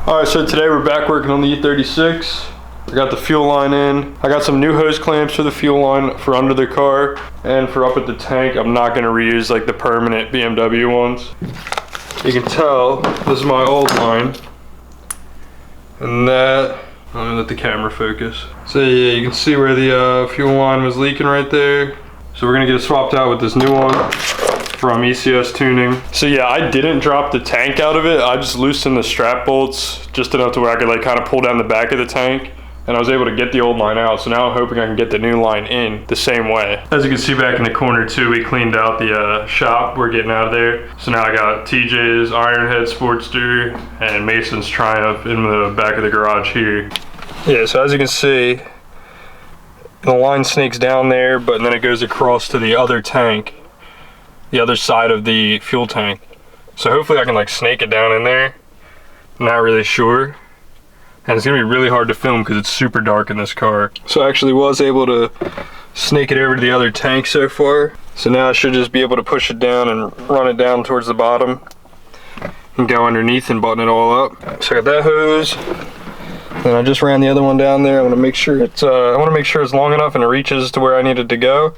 Alright, so today we're back working on the E36. I got the fuel line in. I got some new hose clamps for the fuel line for under the car. And for up at the tank, I'm not going to reuse like the permanent BMW ones. You can tell, this is my old line. And that, let me let the camera focus. So yeah, you can see where the fuel line was leaking right there. So we're going to get it swapped out with this new one from ECS Tuning. So yeah, I didn't drop the tank out of it. I just loosened the strap bolts just enough to where I could like kind of pull down the back of the tank, and I was able to get the old line out. So now I'm hoping I can get the new line in the same way. As you can see back in the corner too, we cleaned out the shop. We're getting out of there. So now I got TJ's Ironhead Sportster and Mason's Triumph in the back of the garage here. Yeah, so as you can see, the line snakes down there, but then it goes across to the other tank, the other side of the fuel tank. So hopefully I can like snake it down in there. Not really sure. And it's gonna be really hard to film because it's super dark in this car. So I actually was able to snake it over to the other tank so far. So now I should just be able to push it down and run it down towards the bottom and go underneath and button it all up. So I got that hose. Then I just ran the other one down there. I want to make sure it's long enough and it reaches to where I need it to go.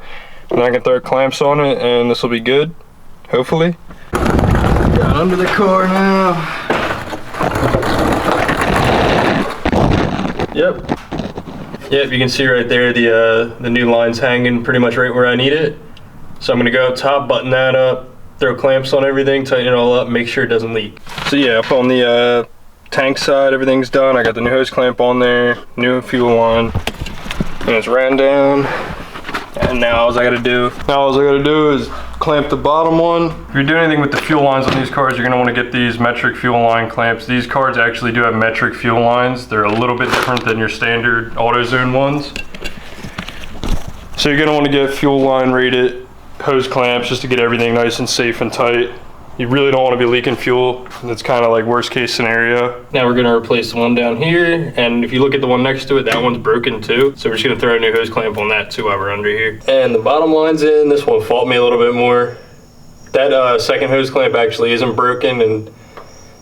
And I can throw clamps on it and this will be good, hopefully. Got under the car now. Yep, you can see right there the new line's hanging pretty much right where I need it. So I'm gonna go up top, button that up, throw clamps on everything, tighten it all up, make sure it doesn't leak. So yeah, up on the tank side, everything's done. I got the new hose clamp on there, new fuel line, and it's ran down. And now all I gotta do is clamp the bottom one. If you're doing anything with the fuel lines on these cars, you're gonna wanna get these metric fuel line clamps. These cars actually do have metric fuel lines. They're a little bit different than your standard AutoZone ones. So you're gonna wanna get fuel line rated hose clamps just to get everything nice and safe and tight. You really don't want to be leaking fuel. That's kind of like worst case scenario. Now we're going to replace the one down here. And if you look at the one next to it, that one's broken too. So we're just going to throw a new hose clamp on that too while we're under here. And the bottom line's in. This one fault me a little bit more. That second hose clamp actually isn't broken. And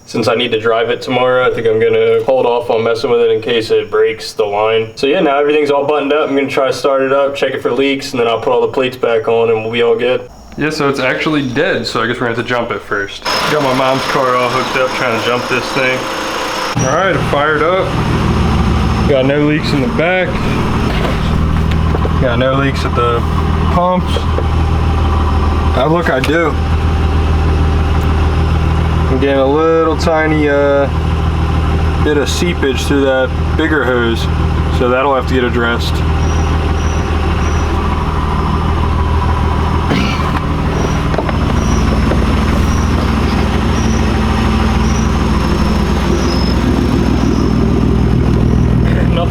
since I need to drive it tomorrow, I think I'm going to hold off on messing with it in case it breaks the line. So yeah, now everything's all buttoned up. I'm going to try to start it up, check it for leaks, and then I'll put all the plates back on and we'll be all good. Yeah, so it's actually dead, so I guess we're gonna have to jump it first. Got my mom's car all hooked up trying to jump this thing. All right, fired up. Got no leaks in the back. Got no leaks at the pumps. Now look, I do. I'm getting a little tiny bit of seepage through that bigger hose, so that'll have to get addressed.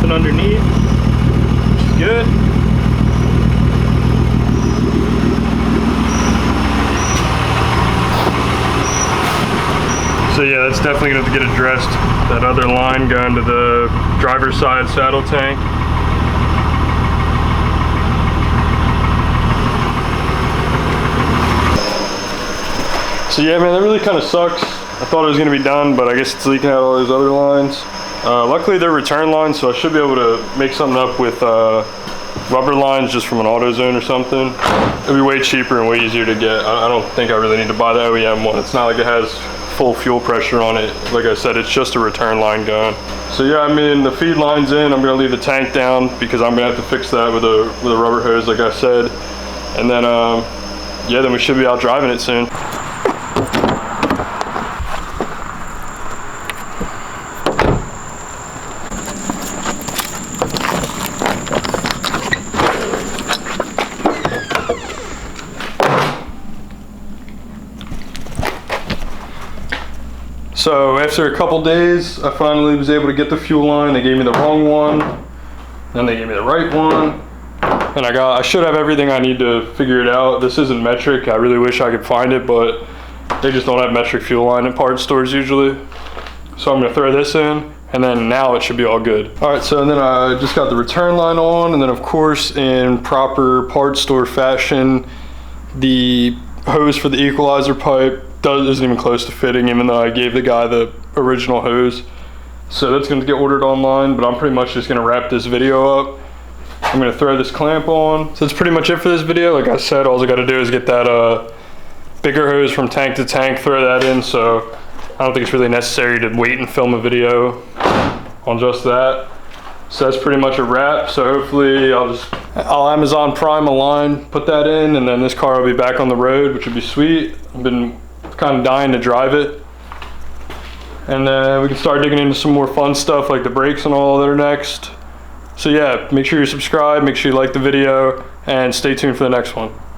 Underneath, which is good. So yeah, that's definitely going to have to get addressed. That other line going to the driver's side saddle tank. So yeah, man, that really kind of sucks. I thought it was going to be done, but I guess it's leaking out all those other lines. Luckily they're return lines, so I should be able to make something up with rubber lines just from an AutoZone or something. It'll be way cheaper and way easier to get. I don't think I really need to buy the OEM one. It's not like it has full fuel pressure on it. Like I said, it's just a return line gun. So yeah, I mean, the feed line's in. I'm gonna leave the tank down because I'm gonna have to fix that with a rubber hose, like I said. And then, yeah, then we should be out driving it soon. So after a couple days, I finally was able to get the fuel line. They gave me the wrong one, then they gave me the right one, and I should have everything I need to figure it out. This isn't metric. I really wish I could find it, but they just don't have metric fuel line at parts stores usually. So I'm gonna throw this in, and then now it should be all good. All right, so then I just got the return line on, and then of course in proper parts store fashion, the hose for the equalizer pipe isn't even close to fitting, even though I gave the guy the original hose. So that's gonna get ordered online, but I'm pretty much just gonna wrap this video up. I'm gonna throw this clamp on. So that's pretty much it for this video. Like I said, all I gotta do is get that bigger hose from tank to tank, throw that in. So I don't think it's really necessary to wait and film a video on just that. So that's pretty much a wrap. So hopefully I'll Amazon Prime a line, put that in, and then this car will be back on the road, which would be sweet. I've been kind of dying to drive it. And then we can start digging into some more fun stuff like the brakes and all that are next. So yeah, make sure you subscribe, make sure you like the video, and stay tuned for the next one.